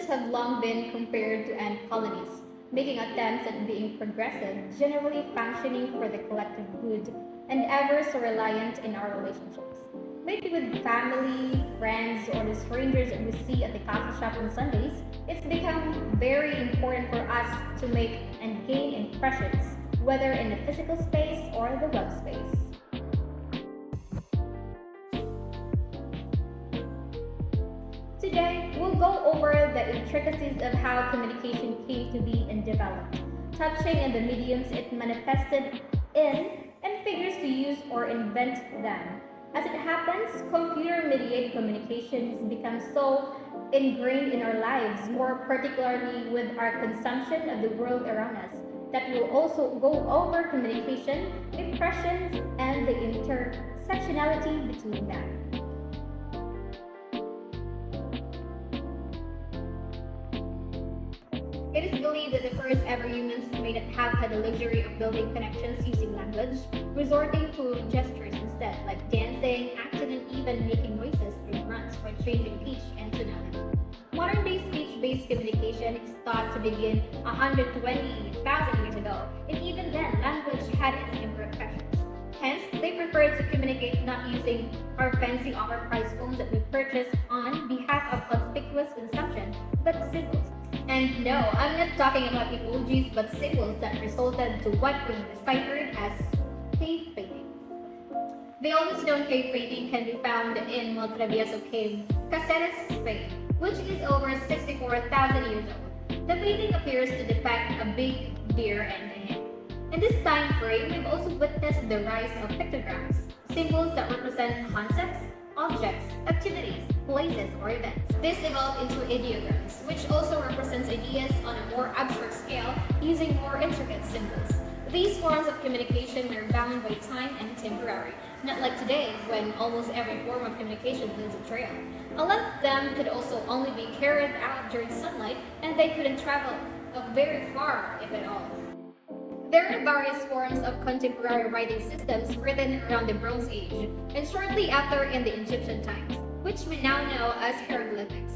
languages have long been compared to ant colonies, making attempts at being progressive, generally functioning for the collective good, and ever so reliant in our relationships. Maybe with family, friends, or the strangers that we see at the coffee shop on Sundays, it's become very important for us to make and gain impressions, whether in the physical space or the web space. Today, we'll go over the intricacies of how communication came to be and developed, touching on the mediums it manifested in and figures to use or invent them. As it happens, computer mediated communication has become so ingrained in our lives, more particularly with our consumption of the world around us, that we'll also go over communication, impressions, and the intersectionality between them. It is believed that the first ever humans may not have had the luxury of building connections using language, resorting to gestures instead, like dancing, acting, and even making noises through grunts for changing pitch and tonality. Modern day speech based communication is thought to begin 120,000 years ago, and even then, language had its imperfections. Hence, they preferred to communicate not using our fancy overpriced phones that we purchase on behalf of conspicuous consumption, but symbols. And no, I'm not talking about emojis but symbols that resulted to what we deciphered as cave paintings. The oldest known cave painting can be found in Maltraviaso Cave, Caceres, Spain, which is over 64,000 years old. The painting appears to depict a big deer and a hen. In this time frame, we've also witnessed the rise of pictograms, symbols that represent concepts, objects, activities, places, or events. This evolved into ideograms, which also represents ideas on a more abstract scale using more intricate symbols. These forms of communication are bound by time and temporary, not like today when almost every form of communication leaves a trail. A lot of them could also only be carried out during sunlight, and they couldn't travel very far, if at all. There are various forms of contemporary writing systems written around the Bronze Age and shortly after in the Egyptian times, which we now know as hieroglyphics.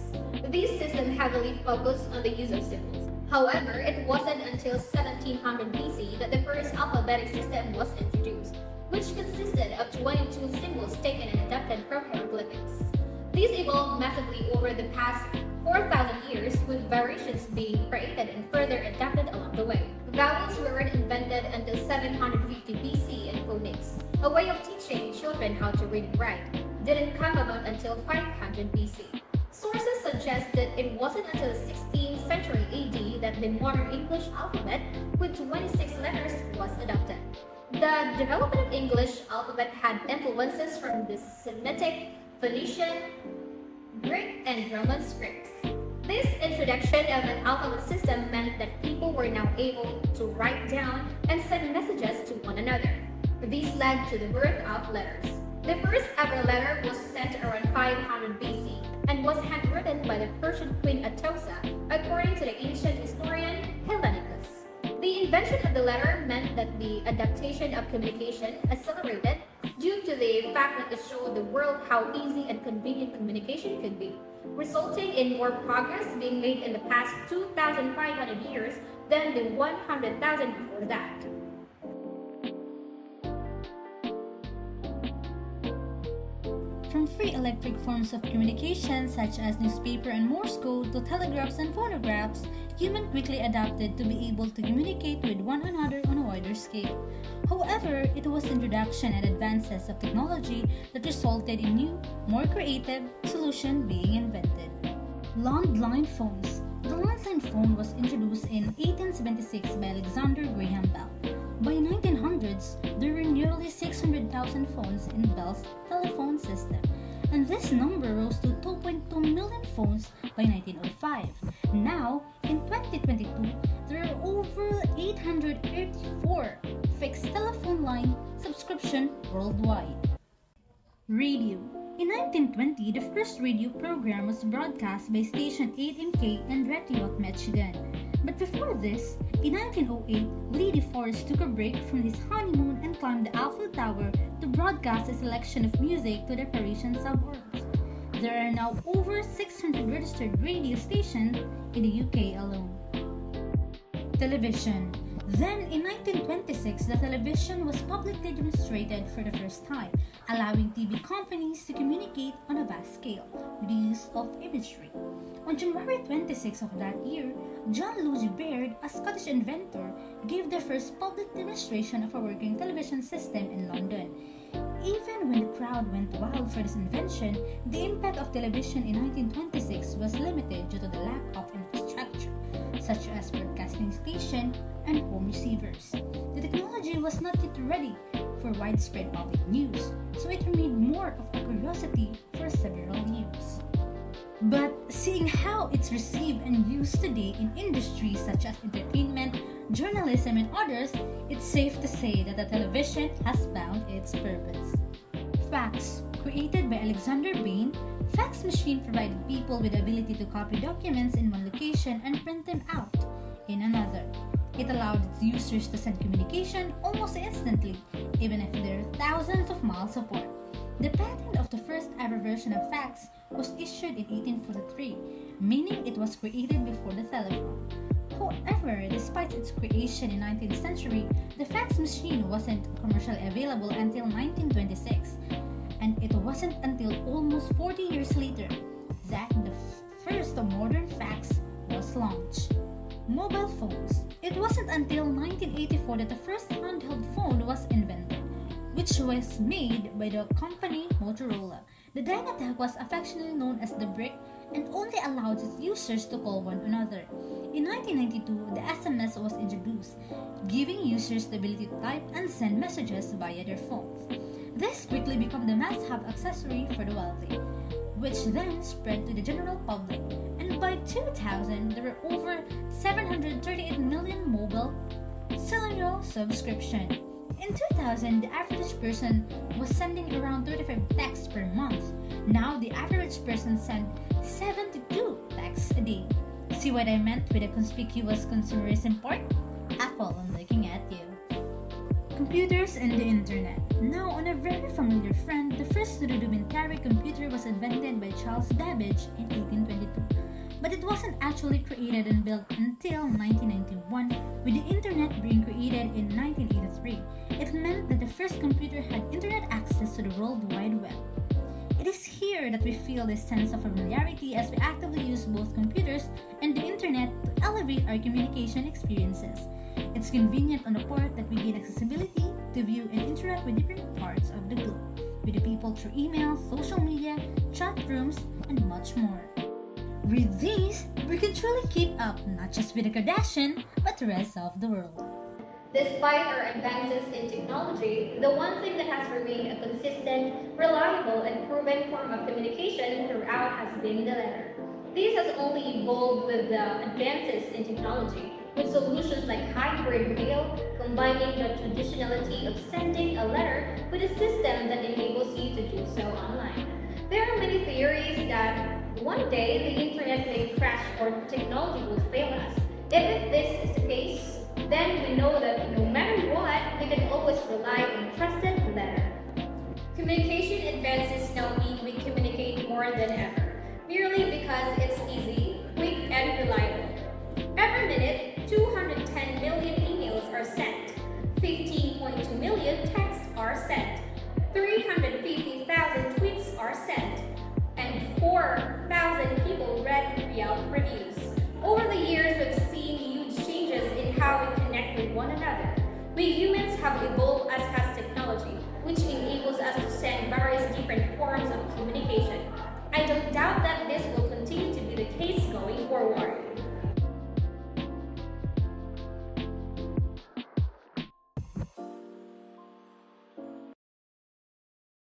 These systems heavily focused on the use of symbols. However, it wasn't until 1700 BC that the first alphabetic system was introduced, which consisted of 22 symbols taken and adapted from hieroglyphics. These evolved massively over the past 4,000 years, with variations being created and further adapted along the way. Vowels weren't invented until 750 BC, and phonics, a way of teaching children how to read and write, didn't come about until 500 BC. Sources suggest that it wasn't until the 16th century AD that the modern English alphabet, with 26 letters, was adopted. The development of English alphabet had influences from the Semitic, Phoenician, Greek, and Roman scripts. This introduction of an alphabet system meant that people were now able to write down and send messages to one another. These led to the birth of letters. The first ever letter was sent around 500 BC and was handwritten by the Persian queen Atossa, according to the ancient historian Hellenicus. The invention of the letter meant that the adaptation of communication accelerated due to the fact that it showed the world how easy and convenient communication could be, resulting in more progress being made in the past 2,500 years than the 100,000 before that. From free electric forms of communication such as newspaper and Morse code to telegraphs and phonographs, humans quickly adapted to be able to communicate with one another on a wider scale. However, it was introduction and advances of technology that resulted in new, more creative solutions being invented. Landline phones. The landline phone was introduced in 1876 by Alexander Graham Bell. By 1900s, there were nearly 600,000 phones in Bell's telephone system, and this number rose to 2.2 million phones by 1905. Now, in 2022, there are over 884 fixed telephone line subscription worldwide. Radio. In 1920, the first radio program was broadcast by Station 8MK in Retioc, Michigan. But before this, in 1908, Lady Forrest took a break from his honeymoon and climbed the Eiffel Tower to broadcast a selection of music to the Parisian suburbs. There are now over 600 registered radio stations in the UK alone. Television. Then, in 1926, the television was publicly demonstrated for the first time, allowing TV companies to communicate on a vast scale with the use of imagery. On January 26 of that year, John Louis Baird, a Scottish inventor, gave the first public demonstration of a working television system in London. Even when the crowd went wild for this invention, the impact of television in 1926 was limited due to the lack of infrastructure, such as broadcasting station and home receivers. The technology was not yet ready for widespread public news, so it remained more of a curiosity for several years. But seeing how it's received and used today in industries such as entertainment, journalism, and others, it's safe to say that the television has found its purpose. Fax. Created by Alexander Bain, fax machine provided people with the ability to copy documents in one location and print them out in another. It allowed its users to send communication almost instantly, even if there are thousands of miles apart. The patent of the first ever version of fax was issued in 1843, meaning it was created before the telephone. However, despite its creation in 19th century, the fax machine wasn't commercially available until 1926, and it wasn't until almost 40 years later that the first modern fax was launched. Mobile phones. It wasn't until 1984 that the first handheld phone was invented, which was made by the company Motorola. The Dynatac was affectionately known as the Brick and only allowed its users to call one another. In 1992, the SMS was introduced, giving users the ability to type and send messages via their phones. This quickly became the must-have accessory for the wealthy, which then spread to the general public, and by 2000, there were over 738 million mobile cellular subscriptions. In 2000, the average person was sending around 35 texts per month. Now, the average person sends 72 texts a day. See what I meant with a conspicuous consumerism part? Apple, I'm looking at you. Computers and the Internet. Now, on a very familiar front, the first rudimentary computer was invented by Charles Babbage in 1822. But it wasn't actually created and built until 1991, with the Internet being created in 1983. It meant that the first computer had Internet access to the World Wide Web. It is here that we feel this sense of familiarity as we actively use both computers and the Internet to elevate our communication experiences. It's convenient on the part that we gain accessibility to view and interact with different parts of the globe, with the people through email, social media, chat rooms, and much more. With these, we can truly keep up not just with the Kardashian, but the rest of the world. Despite our advances in technology, the one thing that has remained a consistent, reliable, and proven form of communication throughout has been the letter. This has only evolved with the advances in technology, with solutions like hybrid mail, combining the traditionality of sending a letter with a system that enables you to do so online. There are many theories that one day the internet may crash or technology will fail us. If this is the case, then we know that no matter what, we can always rely on trusted letter. Communication advances now mean we communicate more than ever, merely because it's easy, quick, and reliable. Every minute, 210 million emails are sent, 15.2 million texts are sent, 350,000 tweets are sent, and 4,000 people read Yelp reviews. Over the years, we've seen huge changes in how we connect with one another. We humans have evolved as has technology, which enables us to send various different forms of communication. I don't doubt that this will